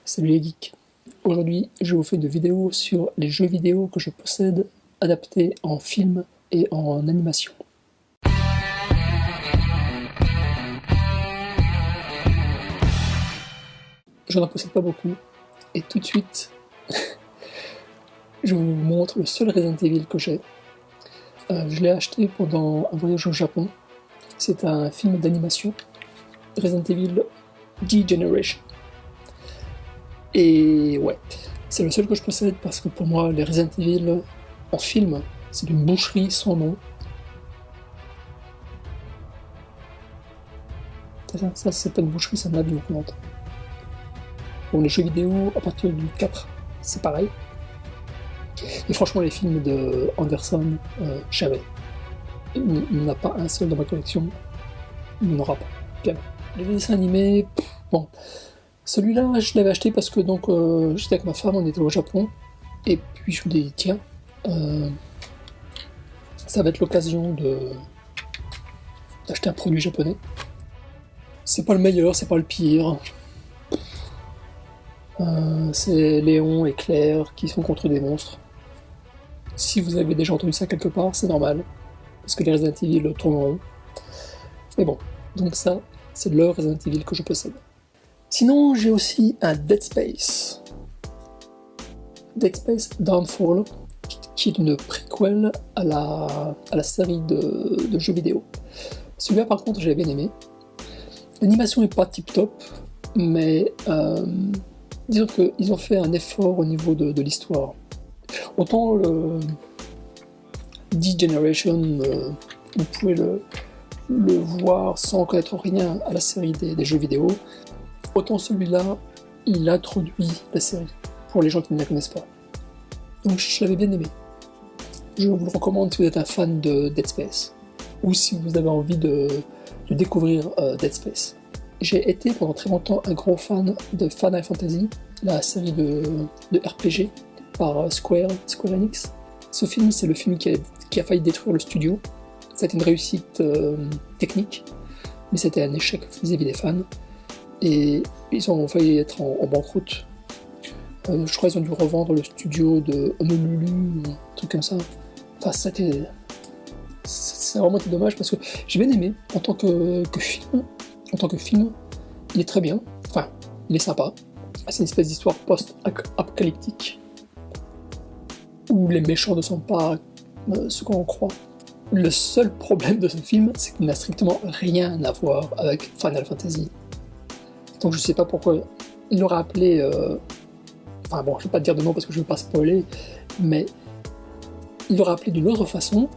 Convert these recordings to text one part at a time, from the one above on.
Salut les geeks. Aujourd'hui, je vous fais une vidéo sur les jeux vidéo que je possède, adaptés en film et en animation. Je n'en possède pas beaucoup, et tout de suite, je vous montre le seul Resident Evil que j'ai. Je l'ai acheté pendant un voyage au Japon. C'est un film d'animation, Resident Evil G-Generation. Et ouais, c'est le seul que je possède parce que pour moi, les Resident Evil en film, c'est une boucherie sans nom. Ça c'est pas une boucherie, c'est un avion qu'on entend. Bon, les jeux vidéo, à partir du 4, c'est pareil. Et franchement, les films de Anderson, jamais. Il n'y en a pas un seul dans ma collection. Il n'y en aura pas. Jamais. Les dessins animés, bon. Celui-là, je l'avais acheté parce que donc j'étais avec ma femme, on était au Japon. Et puis je me dis, tiens, ça va être l'occasion d'acheter un produit japonais. C'est pas le meilleur, c'est pas le pire. C'est Léon et Claire qui sont contre des monstres. Si vous avez déjà entendu ça quelque part, c'est normal, parce que les Resident Evil tournent en rond. Mais bon, donc ça, c'est le Resident Evil que je possède. Sinon, j'ai aussi un Dead Space. Dead Space Downfall, qui est une préquelle à la série de jeux vidéo. Celui-là, par contre, j'avais bien aimé. L'animation n'est pas tip-top, mais disons qu'ils ont fait un effort au niveau de l'histoire. Autant le D-Generation, vous pouvez le voir sans connaître rien à la série des jeux vidéo, autant celui-là, il introduit la série, pour les gens qui ne la connaissent pas. Donc je l'avais bien aimé. Je vous le recommande si vous êtes un fan de Dead Space, ou si vous avez envie de découvrir Dead Space. J'ai été pendant très longtemps un gros fan de Final Fantasy, la série de RPG par Square Enix. Ce film, c'est le film qui a failli détruire le studio. C'était une réussite technique, mais c'était un échec vis-à-vis des fans. Et ils ont failli être en banqueroute. Je crois qu'ils ont dû revendre le studio de Honolulu, un truc comme ça. Enfin, c'est vraiment dommage parce que j'ai bien aimé en tant que film. En tant que film, il est très bien. Enfin, il est sympa. C'est une espèce d'histoire post-apocalyptique où les méchants ne sont pas ce qu'on croit. Le seul problème de ce film, c'est qu'il n'a strictement rien à voir avec Final Fantasy. Donc je sais pas pourquoi il l'aurait appelé... Enfin bon, je vais pas te dire de nom parce que je veux pas spoiler, mais il l'aurait appelé d'une autre façon,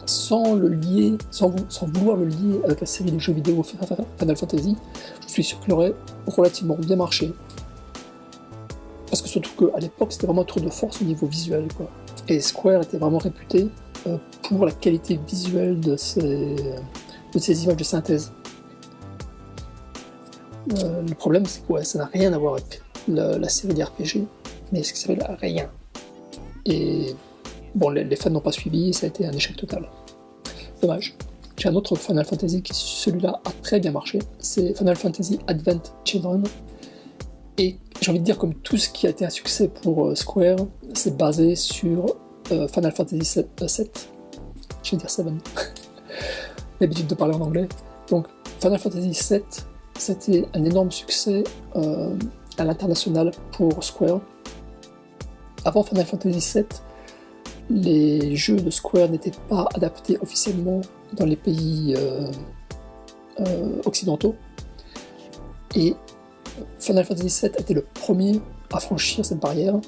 sans vouloir le lier avec la série de jeux vidéo Final Fantasy. Je suis sûr qu'il aurait relativement bien marché. Parce que surtout qu'à l'époque, c'était vraiment un tour de force au niveau visuel, quoi. Et Square était vraiment réputé pour la qualité visuelle de ces images de synthèse. Le problème, c'est que ça n'a rien à voir avec la série d'RPG, mais ce qui s'appelle rien. Et bon, les fans n'ont pas suivi, et ça a été un échec total. Dommage. J'ai un autre Final Fantasy qui, celui-là, a très bien marché. C'est Final Fantasy Advent Children. Et j'ai envie de dire, comme tout ce qui a été un succès pour Square, c'est basé sur Final Fantasy 7. Je vais dire 7. L'habitude de parler en anglais. Donc, Final Fantasy 7, c'était un énorme succès à l'international pour Square. Avant Final Fantasy 7, les jeux de Square n'étaient pas adaptés officiellement dans les pays occidentaux. Et Final Fantasy VII était le premier à franchir cette barrière,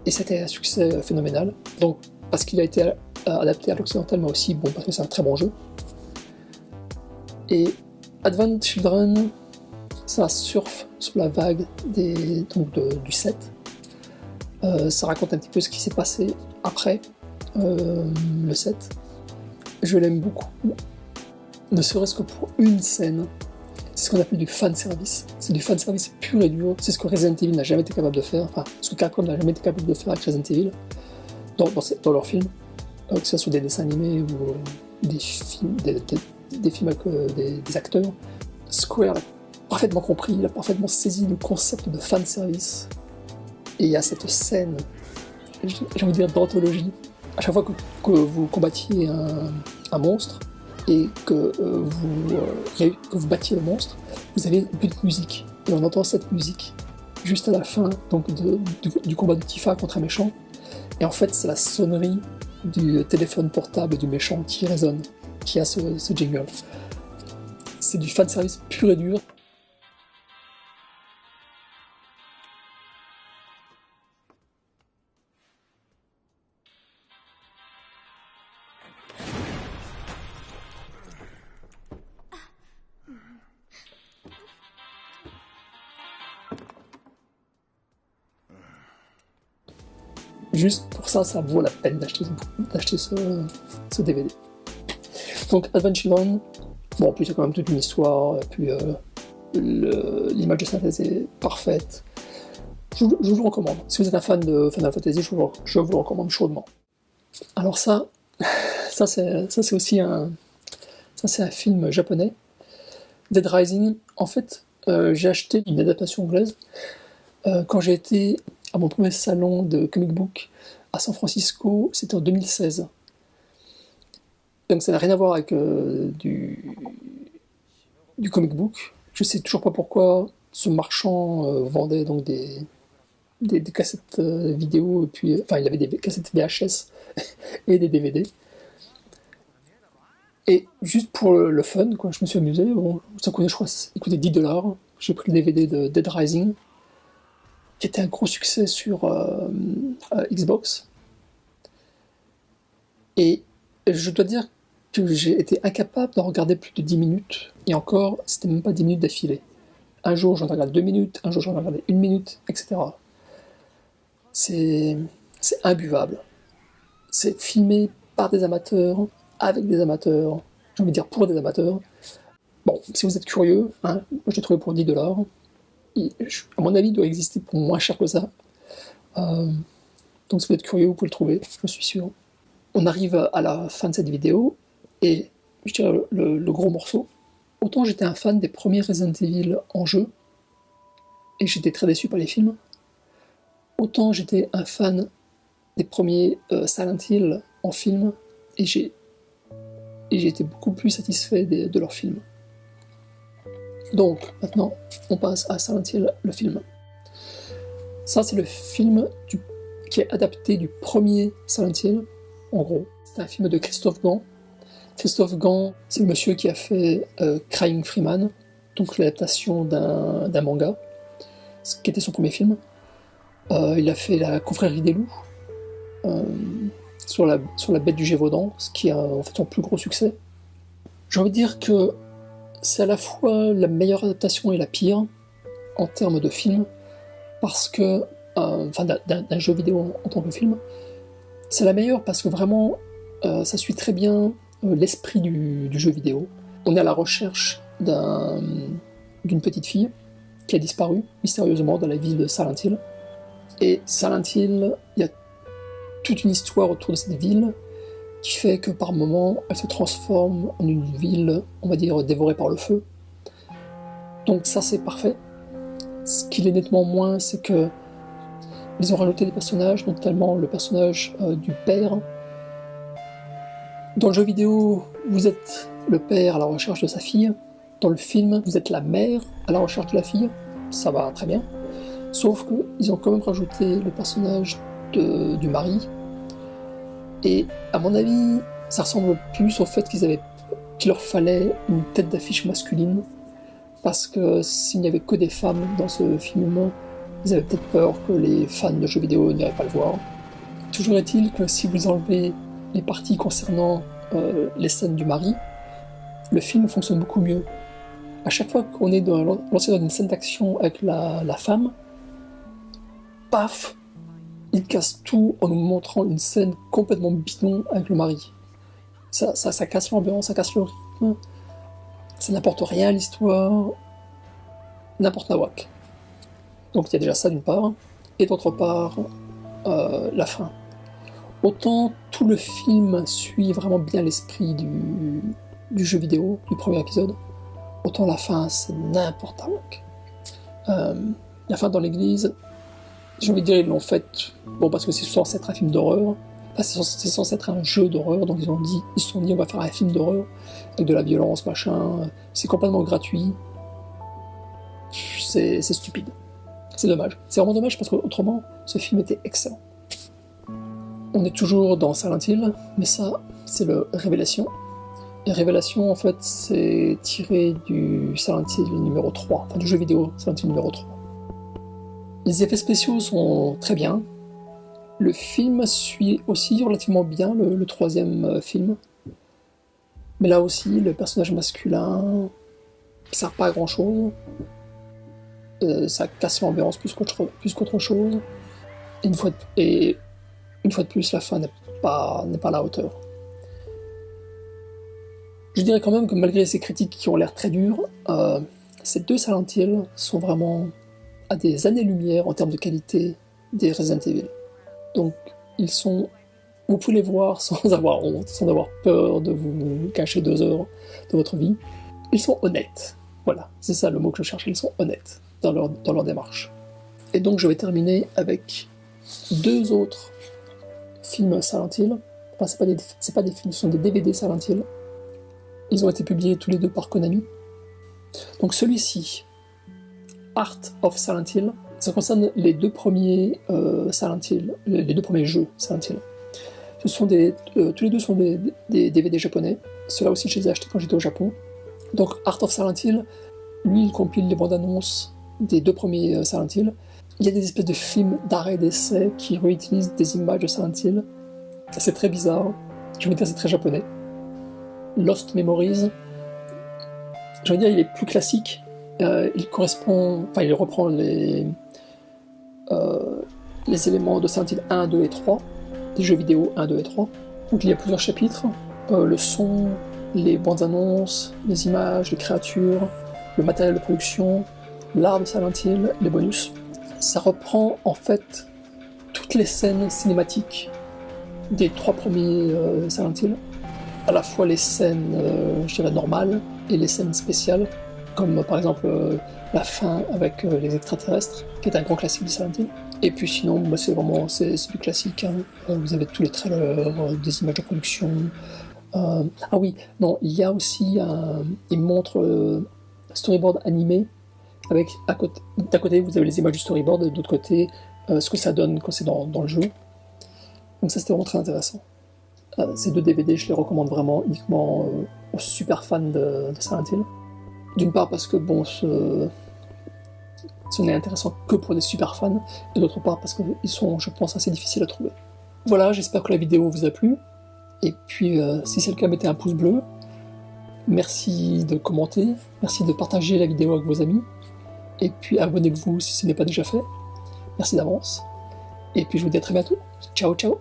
et c'était un succès phénoménal. Donc, parce qu'il a été adapté à l'occidental, mais aussi bon, parce que c'est un très bon jeu. Et Advent Children, ça surfe sur la vague du 7. Ça raconte un petit peu ce qui s'est passé après le 7. Je l'aime beaucoup, ne serait-ce que pour une scène. C'est ce qu'on appelle du fanservice. C'est du fanservice pur et dur. C'est ce que Resident Evil n'a jamais été capable de faire. Enfin, ce que Capcom n'a jamais été capable de faire avec Resident Evil dans leurs films. Que ce soit des dessins animés ou des films avec des acteurs. Square parfaitement compris, il a parfaitement saisi le concept de fanservice. Et il y a cette scène, j'ai envie de dire d'anthologie, à chaque fois que vous combattiez un monstre et que vous battiez le monstre, vous avez une petite musique. Et on entend cette musique juste à la fin donc du combat de Tifa contre un méchant. Et en fait, c'est la sonnerie du téléphone portable du méchant qui résonne, qui a ce jingle. C'est du fanservice pur et dur. Juste pour ça, ça vaut la peine d'acheter ce DVD. Donc Advent Children, bon, en plus il y a quand même toute une histoire, puis l'image de synthèse est parfaite. Je vous le recommande. Si vous êtes un fan de Final Fantasy, je vous le recommande chaudement. Alors ça c'est aussi un film japonais, Dead Rising. En fait, j'ai acheté une adaptation anglaise quand j'ai été à mon premier salon de comic book à San Francisco, c'était en 2016. Donc ça n'a rien à voir avec du comic book. Je sais toujours pas pourquoi ce marchand vendait donc des cassettes vidéo, et puis, enfin il avait des cassettes VHS et des DVD. Et juste pour le fun, quoi, je me suis amusé. Bon, ça coûtait, je crois, il coûtait $10. J'ai pris le DVD de Dead Rising, qui était un gros succès sur Xbox. Et je dois dire que j'ai été incapable de regarder plus de 10 minutes, et encore, c'était même pas 10 minutes d'affilée. Un jour, j'en regarde 2 minutes, un jour, j'en regarde 1 minute, etc. C'est imbuvable. C'est filmé par des amateurs, avec des amateurs, j'ai envie de dire pour des amateurs. Bon, si vous êtes curieux, hein, moi je l'ai trouvé pour $10. À mon avis, il doit exister pour moins cher que ça. Donc si vous êtes curieux, vous pouvez le trouver, je suis sûr. On arrive à la fin de cette vidéo, et je dirais le gros morceau. Autant j'étais un fan des premiers Resident Evil en jeu, et j'étais très déçu par les films, autant j'étais un fan des premiers Silent Hill en film, et j'ai été beaucoup plus satisfait de leurs films. Donc, maintenant, on passe à Silent Hill, le film. Ça, c'est le film qui est adapté du premier Silent Hill, en gros. C'est un film de Christophe Gans. Christophe Gans, c'est le monsieur qui a fait Crying Freeman, donc l'adaptation d'un manga, ce qui était son premier film. Il a fait La Confrérie des Loups, sur la bête du Gévaudan, ce qui a en fait son plus gros succès. J'ai envie de dire que c'est à la fois la meilleure adaptation et la pire en termes de film, parce que, d'un jeu vidéo en tant que film. C'est la meilleure parce que vraiment, ça suit très bien l'esprit du jeu vidéo. On est à la recherche d'une petite fille qui a disparu mystérieusement dans la ville de Silent Hill. Et Silent Hill, il y a toute une histoire autour de cette ville qui fait que par moments, elle se transforme en une ville, on va dire, dévorée par le feu. Donc ça, c'est parfait. Ce qu'il est nettement moins, c'est que ils ont rajouté des personnages, notamment le personnage du père. Dans le jeu vidéo, vous êtes le père à la recherche de sa fille. Dans le film, vous êtes la mère à la recherche de la fille. Ça va très bien. Sauf qu'ils ont quand même rajouté le personnage du mari. Et à mon avis, ça ressemble plus au fait qu'il leur fallait une tête d'affiche masculine, parce que s'il n'y avait que des femmes dans ce film, ils avaient peut-être peur que les fans de jeux vidéo n'iraient pas le voir. Toujours est-il que si vous enlevez les parties concernant les scènes du mari, le film fonctionne beaucoup mieux. À chaque fois qu'on est lancé dans une scène d'action avec la femme, paf, il casse tout en nous montrant une scène complètement bidon avec le mari. Ça casse l'ambiance, ça casse le rythme, ça n'apporte rien à l'histoire, n'importe nawak. Donc il y a déjà ça d'une part, et d'autre part, la fin. Autant tout le film suit vraiment bien l'esprit du jeu vidéo, du premier épisode, autant la fin, c'est n'importe quoi. La fin dans l'église, j'ai envie de dire, ils l'ont faite, bon, parce que c'est censé être un film d'horreur, enfin, c'est censé être un jeu d'horreur, donc ils se sont dit, on va faire un film d'horreur, avec de la violence, machin, c'est complètement gratuit, c'est stupide. C'est dommage. C'est vraiment dommage parce qu'autrement, ce film était excellent. On est toujours dans Silent Hill, mais ça, c'est le Révélation. Et Révélation, en fait, c'est tiré du Silent Hill numéro 3, enfin du jeu vidéo Silent Hill numéro 3. Les effets spéciaux sont très bien. Le film suit aussi relativement bien le troisième film. Mais là aussi, le personnage masculin ne sert pas à grand chose. Ça casse l'ambiance plus qu'autre chose. Et une fois de plus, la fin n'est pas à la hauteur. Je dirais quand même que malgré ces critiques qui ont l'air très dures, ces deux Silent Hill sont vraiment à des années-lumière en termes de qualité des Resident Evil. Donc, vous pouvez les voir sans avoir honte, sans avoir peur de vous cacher 2 heures de votre vie. Ils sont honnêtes. Voilà, c'est ça le mot que je cherchais, ils sont honnêtes dans leur démarche. Et donc je vais terminer avec 2 autres films Silent Hill. Enfin, c'est pas des films, ce sont des DVD Silent Hill. Ils ont été publiés tous les 2 par Konami. Donc celui-ci, Art of Silent Hill, ça concerne les 2 premiers Silent Hill, les 2 premiers jeux Silent Hill. Tous les 2 sont des DVD japonais. Ceux-là aussi, je les ai achetés quand j'étais au Japon. Donc Art of Silent Hill, lui, il compile les bandes annonces des 2 premiers Silent Hill. Il y a des espèces de films d'arrêt d'essai qui réutilisent des images de Silent Hill. C'est très bizarre. Je veux dire, c'est très japonais. Lost Memories, je veux dire, il est plus classique. Il reprend les éléments de Silent Hill 1, 2 et 3, des jeux vidéo 1, 2 et 3. Donc il y a plusieurs chapitres. Le son, les bandes annonces, les images, les créatures, le matériel de production, l'art de Silent Hill, les bonus. Ça reprend en fait toutes les scènes cinématiques des 3 premiers Silent Hill, à la fois les scènes, je dirais, normales et les scènes spéciales, comme par exemple la fin avec les extraterrestres, qui est un grand classique de Silent Hill. Et puis sinon, c'est du classique, hein. Vous avez tous les trailers, des images de production. Ah oui, non, il y a aussi il montre storyboard animé, avec d'un côté vous avez les images du storyboard, et de l'autre côté ce que ça donne quand c'est dans le jeu. Donc ça, c'était vraiment très intéressant. Ces 2 DVD, je les recommande vraiment uniquement aux super fans de Silent Hill. D'une part parce que bon, ce n'est intéressant que pour des super fans, et d'autre part parce qu'ils sont, je pense, assez difficiles à trouver. Voilà, j'espère que la vidéo vous a plu. Et puis, si c'est le cas, mettez un pouce bleu. Merci de commenter, merci de partager la vidéo avec vos amis. Et puis abonnez-vous si ce n'est pas déjà fait. Merci d'avance. Et puis je vous dis à très bientôt. Ciao, ciao.